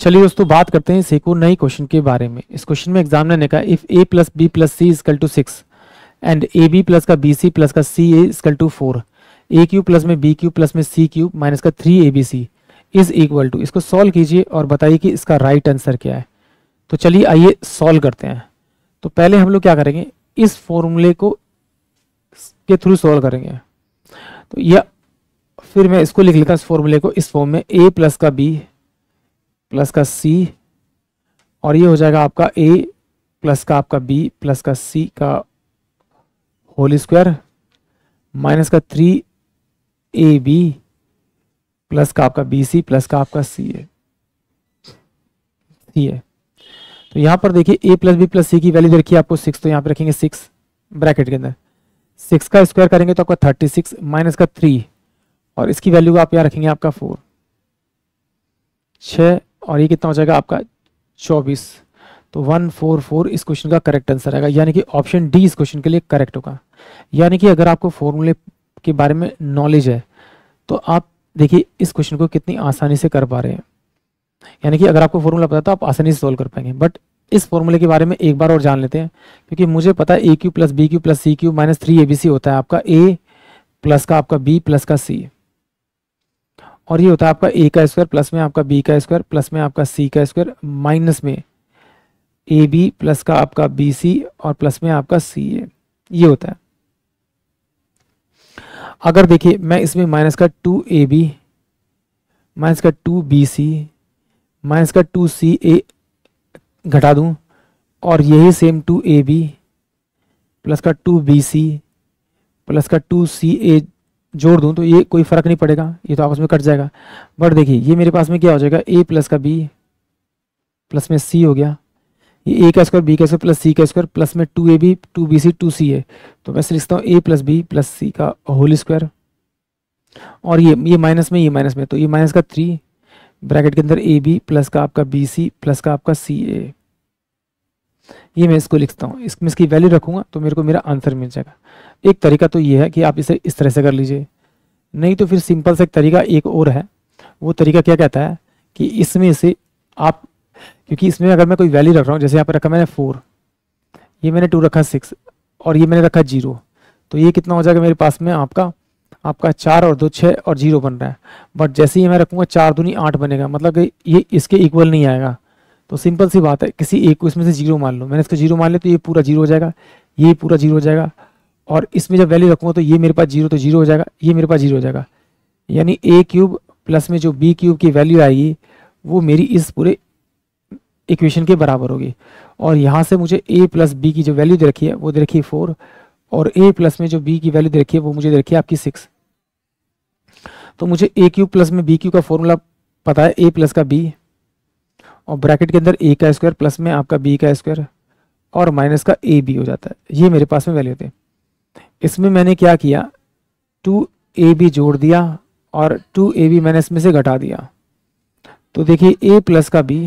चलिए दोस्तों बात करते हैं इस एक और नई क्वेश्चन के बारे में। इस क्वेश्चन में एग्जामिनर ने कहा if a plus B plus C is equal to 6 and A B plus का बी सी प्लस का C A is equal to 4, A cube plus में बी क्यूब प्लस में सी क्यूब माइनस का 3abc इज इक्वल टू, इसको solve कीजिए और बताइए कि इसका राइट आंसर क्या है। तो चलिए आइए सॉल्व करते हैं। तो पहले हम लोग क्या करेंगे, इस फॉर्मूले को के थ्रू सॉल्व करेंगे। तो या फिर मैं इसको लिख लेता हूं इस फॉर्मूले को इस फॉर्म में, a प्लस का b प्लस का c और ये हो जाएगा आपका a प्लस का आपका b प्लस का c का होल स्क्वायर माइनस का 3ab प्लस का आपका bc प्लस का आपका c है। तो यहां पर देखिए a plus b plus c की वैल्यू रखिए आपको 6, तो यहां पे रखेंगे 6 ब्रैकेट के अंदर, 6 का स्क्वायर करेंगे तो आपका 36 माइनस का 3 और इसकी वैल्यू आप यहाँ रखेंगे आपका 4, 6 और ये कितना हो जाएगा आपका 24। तो 144 इस क्वेश्चन का करेक्ट आंसर आएगा, यानी कि ऑप्शन डी इस क्वेश्चन के लिए करेक्ट होगा। यानी कि अगर आपको फॉर्मूले के बारे में नॉलेज है तो आप देखिए इस क्वेश्चन को कितनी आसानी से कर पा रहे हैं। यानी कि अगर आपको फॉर्मूला पता है तो आप आसानी से सोल्व कर पाएंगे। बट इस फॉर्मूले के बारे में एक बार और जान लेते हैं, क्योंकि मुझे पता है A cube plus B cube plus C cube minus 3abc होता है आपका a प्लस का आपका b प्लस का c, और ये होता है आपका a का स्क्वायर प्लस में आपका b का स्क्वायर प्लस में आपका c का स्क्वायर माइनस में ab प्लस का आपका bc और प्लस में आपका ca, ये होता है। अगर देखिए मैं इसमें माइनस का 2ab माइनस का 2bc माइनस का 2ca घटा दूं और यही सेम 2ab प्लस का 2bc प्लस का 2ca जोड़ दूं तो ये कोई फर्क नहीं पड़ेगा, ये तो आपस में कट जाएगा। बट देखिए ये मेरे पास में क्या हो जाएगा, a प्लस का b प्लस में c हो गया, ये a का स्क्वायर b का स्क्वायर प्लस c का स्क्वायर प्लस में 2ab 2bc 2ca, तो वैसे लिखता हूँ a plus b plus c का होल स्क्वायर और ये माइनस में, ये माइनस में, तो ये माइनस का 3 ब्रैकेट के अंदर ab प्लस का आपका bc प्लस का आपका ca, ये मैं इसको लिखता हूँ, इसमें इसकी वैल्यू रखूंगा तो मेरे को मेरा आंसर मिल जाएगा। एक तरीका तो ये है कि आप इसे इस तरह से कर लीजिए, नहीं तो फिर सिंपल सा एक तरीका एक और है। वो तरीका क्या कहता है कि इसमें से आप, क्योंकि इसमें अगर मैं कोई वैल्यू रख रहा हूँ, जैसे यहाँ पर रखा मैंने 4, ये मैंने 2 रखा 6 और ये मैंने रखा 0, तो ये कितना हो जाएगा मेरे पास में आपका 4 और 2 6 और 0 बन रहा है। बट जैसे ही मैं रखूँगा 4 दूनी 8 बनेगा, मतलब कि ये इसके इक्वल नहीं आएगा। तो सिंपल सी बात है, किसी एक को इसमें से 0 मान लो, मैंने इसको 0 मान लिया तो ये पूरा 0 हो जाएगा, ये पूरा 0 हो जाएगा, और इसमें जब वैल्यू रखूँगा तो ये मेरे पास 0 तो 0 हो जाएगा, ये मेरे पास 0 हो जाएगा, यानी a क्यूब प्लस में जो b क्यूब की वैल्यू आएगी वो मेरी इस पूरे इक्वेशन के बराबर होगी। और यहाँ से मुझे a प्लस b की जो वैल्यू दे रखी है वो दे रखी है 4, और a प्लस में जो b की वैल्यू दे रखी है वो मुझे दे रखी है आपकी 6। तो मुझे a क्यूब प्लस में b क्यूब का फॉर्मूला पता है, a प्लस का b और ब्रैकेट के अंदर a का स्क्वायर प्लस में आपका b का स्क्वायर और माइनस का ab हो जाता है, ये मेरे पास में वैल्यू थे। इसमें मैंने क्या किया, 2ab जोड़ दिया और 2ab मैंने इसमें से घटा दिया। तो देखिए a प्लस का b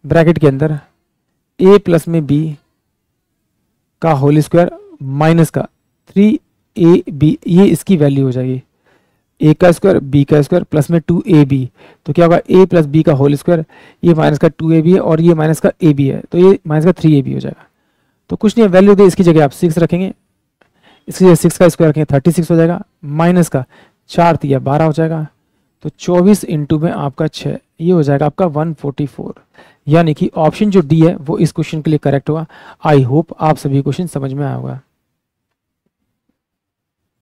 ब्रैकेट के अंदर a प्लस में b का होल स्क्वायर माइनस का 3ab, ये इसकी वैल्यू हो जाएगी, a का स्क्वायर b का स्क्वायर प्लस में 2ab, तो क्या होगा a प्लस b का होल स्क्वायर, ये माइनस का 2ab है और ये माइनस का ab है, तो ये माइनस का 3ab हो जाएगा। तो कुछ नहीं है, वैल्यू दे इसकी जगह आप 6 रखेंगे, इसकी जगह 6 का स्क्वायर रखेंगे 36 हो जाएगा, माइनस का 4 दिया 12 हो जाएगा, तो 24 इंटू में आपका 6, ये हो जाएगा आपका 144। यानी कि ऑप्शन जो डी है वो इस क्वेश्चन के लिए करेक्ट होगा। आई होप आप सभी क्वेश्चन समझ में आया होगा।